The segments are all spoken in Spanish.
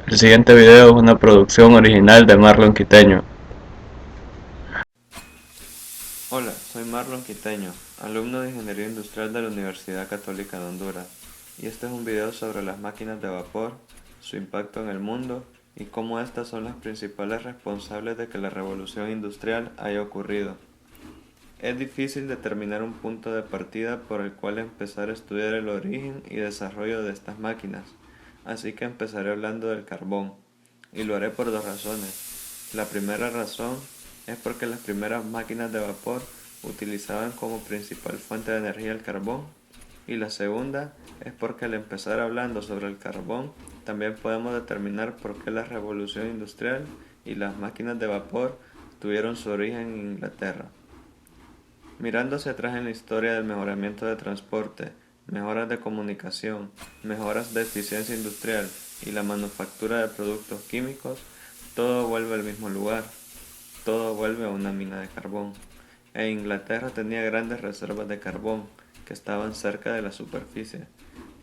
El siguiente video es una producción original de Marlon Quiteño. Hola, soy Marlon Quiteño, alumno de Ingeniería Industrial de la Universidad Católica de Honduras, y este es un video sobre las máquinas de vapor, su impacto en el mundo y cómo estas son las principales responsables de que la revolución industrial haya ocurrido. Es difícil determinar un punto de partida por el cual empezar a estudiar el origen y desarrollo de estas máquinas, así que empezaré hablando del carbón, y lo haré por dos razones. La primera razón es porque las primeras máquinas de vapor utilizaban como principal fuente de energía el carbón, y la segunda es porque al empezar hablando sobre el carbón, también podemos determinar por qué la revolución industrial y las máquinas de vapor tuvieron su origen en Inglaterra. Mirando hacia atrás en la historia del mejoramiento de transporte, mejoras de comunicación, mejoras de eficiencia industrial y la manufactura de productos químicos, todo vuelve al mismo lugar, todo vuelve a una mina de carbón. Inglaterra tenía grandes reservas de carbón que estaban cerca de la superficie,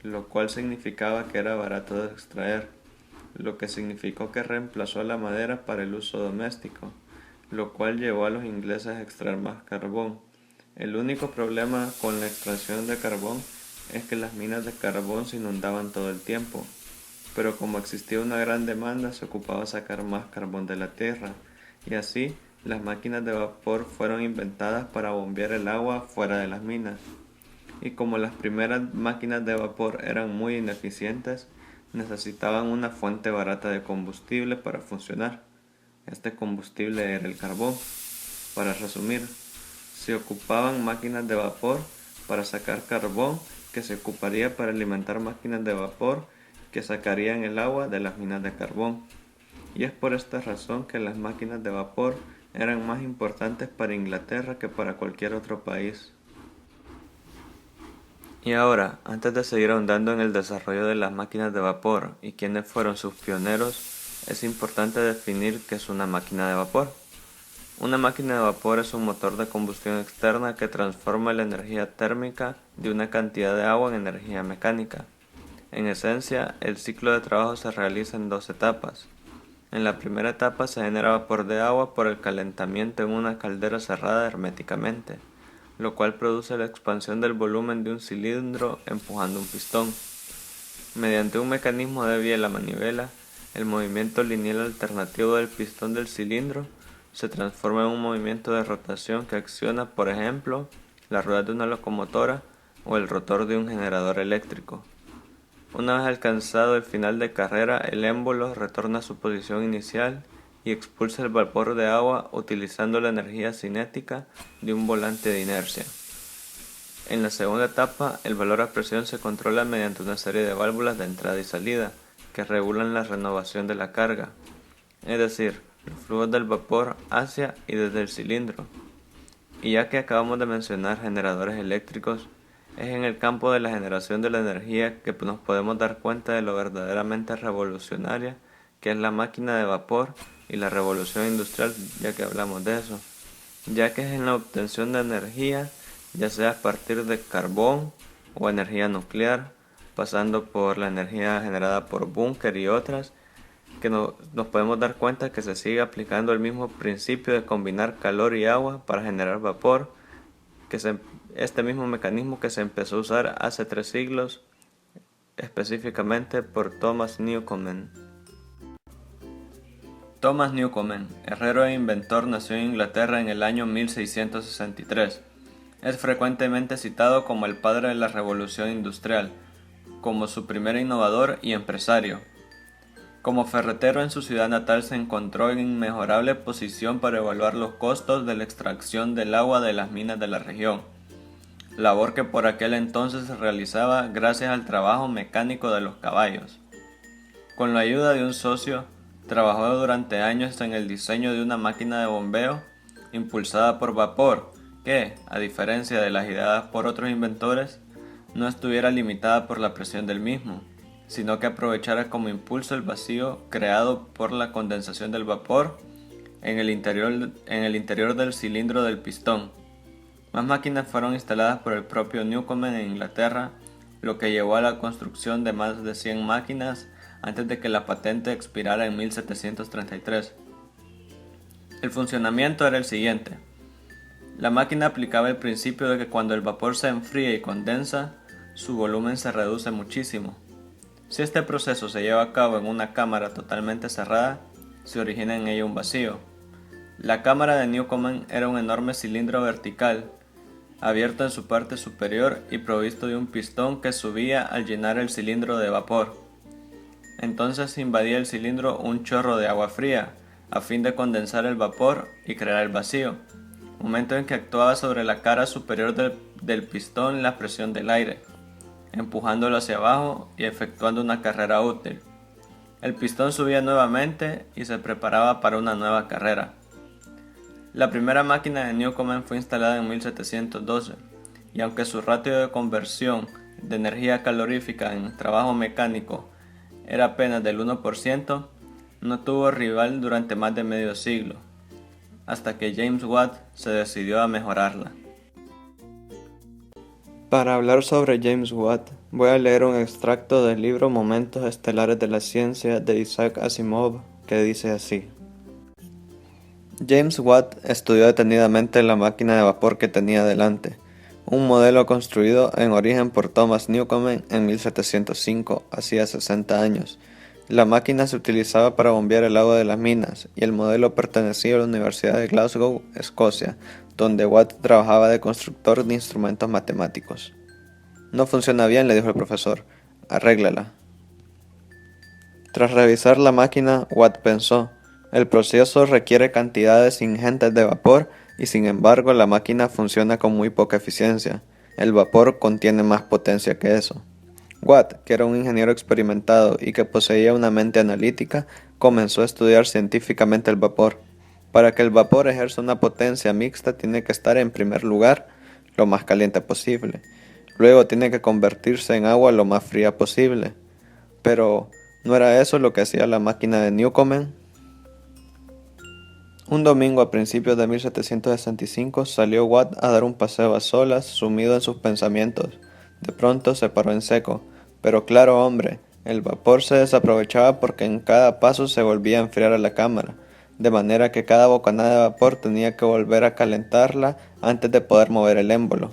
lo cual significaba que era barato de extraer, lo que significó que reemplazó la madera para el uso doméstico, lo cual llevó a los ingleses a extraer más carbón. El único problema con la extracción de carbón es que las minas de carbón se inundaban todo el tiempo, pero como existía una gran demanda se ocupaba sacar más carbón de la tierra, y así las máquinas de vapor fueron inventadas para bombear el agua fuera de las minas. Y como las primeras máquinas de vapor eran muy ineficientes, necesitaban una fuente barata de combustible para funcionar. Este combustible era el carbón. Para resumir, se ocupaban máquinas de vapor para sacar carbón que se ocuparía para alimentar máquinas de vapor que sacarían el agua de las minas de carbón. Y es por esta razón que las máquinas de vapor eran más importantes para Inglaterra que para cualquier otro país. Y ahora, antes de seguir ahondando en el desarrollo de las máquinas de vapor y quiénes fueron sus pioneros, es importante definir qué es una máquina de vapor. Una máquina de vapor es un motor de combustión externa que transforma la energía térmica de una cantidad de agua en energía mecánica. En esencia, el ciclo de trabajo se realiza en dos etapas. En la primera etapa se genera vapor de agua por el calentamiento en una caldera cerrada herméticamente, lo cual produce la expansión del volumen de un cilindro empujando un pistón. Mediante un mecanismo de biela-manivela, el movimiento lineal alternativo del pistón del cilindro se transforma en un movimiento de rotación que acciona, por ejemplo, la rueda de una locomotora o el rotor de un generador eléctrico. Una vez alcanzado el final de carrera, el émbolo retorna a su posición inicial y expulsa el vapor de agua utilizando la energía cinética de un volante de inercia. En la segunda etapa, el valor a presión se controla mediante una serie de válvulas de entrada y salida que regulan la renovación de la carga, es decir, los flujos del vapor hacia y desde el cilindro. Y ya que acabamos de mencionar generadores eléctricos, es en el campo de la generación de la energía que nos podemos dar cuenta de lo verdaderamente revolucionaria que es la máquina de vapor y la revolución industrial, ya que hablamos de eso, ya que es en la obtención de energía, ya sea a partir de carbón o energía nuclear, pasando por la energía generada por búnker y otras, que nos podemos dar cuenta que se sigue aplicando el mismo principio de combinar calor y agua para generar vapor, este mismo mecanismo que se empezó a usar hace 3 siglos, específicamente por Thomas Newcomen. Thomas Newcomen, herrero e inventor, nació en Inglaterra en el año 1663. Es frecuentemente citado como el padre de la revolución industrial, como su primer innovador y empresario. Como ferretero en su ciudad natal se encontró en inmejorable posición para evaluar los costos de la extracción del agua de las minas de la región, labor que por aquel entonces se realizaba gracias al trabajo mecánico de los caballos. Con la ayuda de un socio, trabajó durante años en el diseño de una máquina de bombeo impulsada por vapor que, a diferencia de las ideadas por otros inventores, no estuviera limitada por la presión del mismo, sino que aprovechara como impulso el vacío creado por la condensación del vapor en el interior del cilindro del pistón. Más máquinas fueron instaladas por el propio Newcomen en Inglaterra, lo que llevó a la construcción de más de 100 máquinas antes de que la patente expirara en 1733. El funcionamiento era el siguiente. La máquina aplicaba el principio de que cuando el vapor se enfría y condensa, su volumen se reduce muchísimo. Si este proceso se lleva a cabo en una cámara totalmente cerrada, se origina en ella un vacío. La cámara de Newcomen era un enorme cilindro vertical, abierto en su parte superior y provisto de un pistón que subía al llenar el cilindro de vapor. Entonces invadía el cilindro un chorro de agua fría, a fin de condensar el vapor y crear el vacío, momento en que actuaba sobre la cara superior del pistón la presión del aire, empujándolo hacia abajo y efectuando una carrera útil. El pistón subía nuevamente y se preparaba para una nueva carrera. La primera máquina de Newcomen fue instalada en 1712, y aunque su ratio de conversión de energía calorífica en trabajo mecánico era apenas del 1%, no tuvo rival durante más de medio siglo, hasta que James Watt se decidió a mejorarla. Para hablar sobre James Watt, voy a leer un extracto del libro Momentos Estelares de la Ciencia de Isaac Asimov, que dice así. James Watt estudió detenidamente la máquina de vapor que tenía delante, un modelo construido en origen por Thomas Newcomen en 1705, hacía 60 años. La máquina se utilizaba para bombear el agua de las minas, y el modelo pertenecía a la Universidad de Glasgow, Escocia, donde Watt trabajaba de constructor de instrumentos matemáticos. No funciona bien, le dijo el profesor. Arréglala. Tras revisar la máquina, Watt pensó, el proceso requiere cantidades ingentes de vapor y sin embargo la máquina funciona con muy poca eficiencia. El vapor contiene más potencia que eso. Watt, que era un ingeniero experimentado y que poseía una mente analítica, comenzó a estudiar científicamente el vapor. Para que el vapor ejerza una potencia mixta tiene que estar en primer lugar lo más caliente posible. Luego tiene que convertirse en agua lo más fría posible. Pero, ¿no era eso lo que hacía la máquina de Newcomen? Un domingo a principios de 1765 salió Watt a dar un paseo a solas, sumido en sus pensamientos. De pronto se paró en seco. Pero claro, hombre, el vapor se desaprovechaba porque en cada paso se volvía a enfriar a la cámara, de manera que cada bocanada de vapor tenía que volver a calentarla antes de poder mover el émbolo.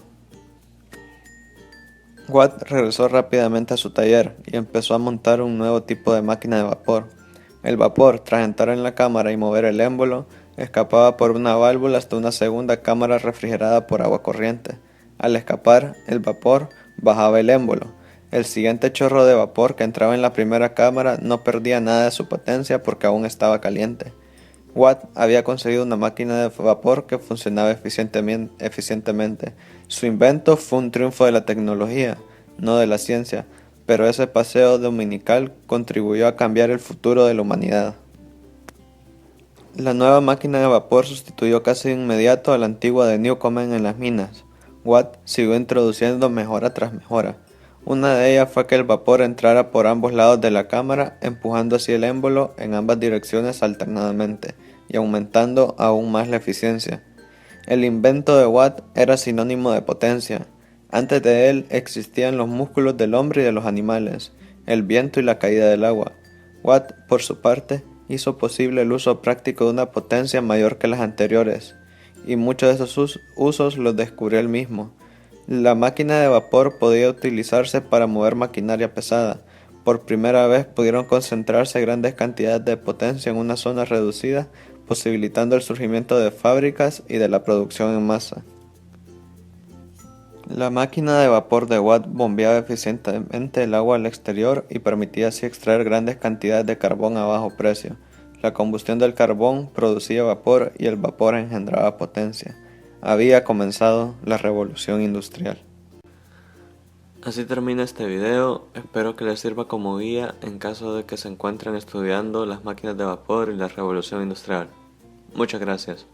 Watt regresó rápidamente a su taller y empezó a montar un nuevo tipo de máquina de vapor. El vapor, tras entrar en la cámara y mover el émbolo, escapaba por una válvula hasta una segunda cámara refrigerada por agua corriente. Al escapar, el vapor bajaba el émbolo. El siguiente chorro de vapor que entraba en la primera cámara no perdía nada de su potencia porque aún estaba caliente. Watt había conseguido una máquina de vapor que funcionaba eficientemente. Su invento fue un triunfo de la tecnología, no de la ciencia, pero ese paseo dominical contribuyó a cambiar el futuro de la humanidad. La nueva máquina de vapor sustituyó casi de inmediato a la antigua de Newcomen en las minas. Watt siguió introduciendo mejora tras mejora. Una de ellas fue que el vapor entrara por ambos lados de la cámara, empujando así el émbolo en ambas direcciones alternadamente y aumentando aún más la eficiencia. El invento de Watt era sinónimo de potencia. Antes de él existían los músculos del hombre y de los animales, el viento y la caída del agua. Watt, por su parte, hizo posible el uso práctico de una potencia mayor que las anteriores, y muchos de esos usos los descubrió él mismo. La máquina de vapor podía utilizarse para mover maquinaria pesada. Por primera vez pudieron concentrarse grandes cantidades de potencia en una zona reducida, posibilitando el surgimiento de fábricas y de la producción en masa. La máquina de vapor de Watt bombeaba eficientemente el agua al exterior y permitía así extraer grandes cantidades de carbón a bajo precio. La combustión del carbón producía vapor y el vapor engendraba potencia. Había comenzado la revolución industrial. Así termina este video, espero que les sirva como guía en caso de que se encuentren estudiando las máquinas de vapor y la revolución industrial. Muchas gracias.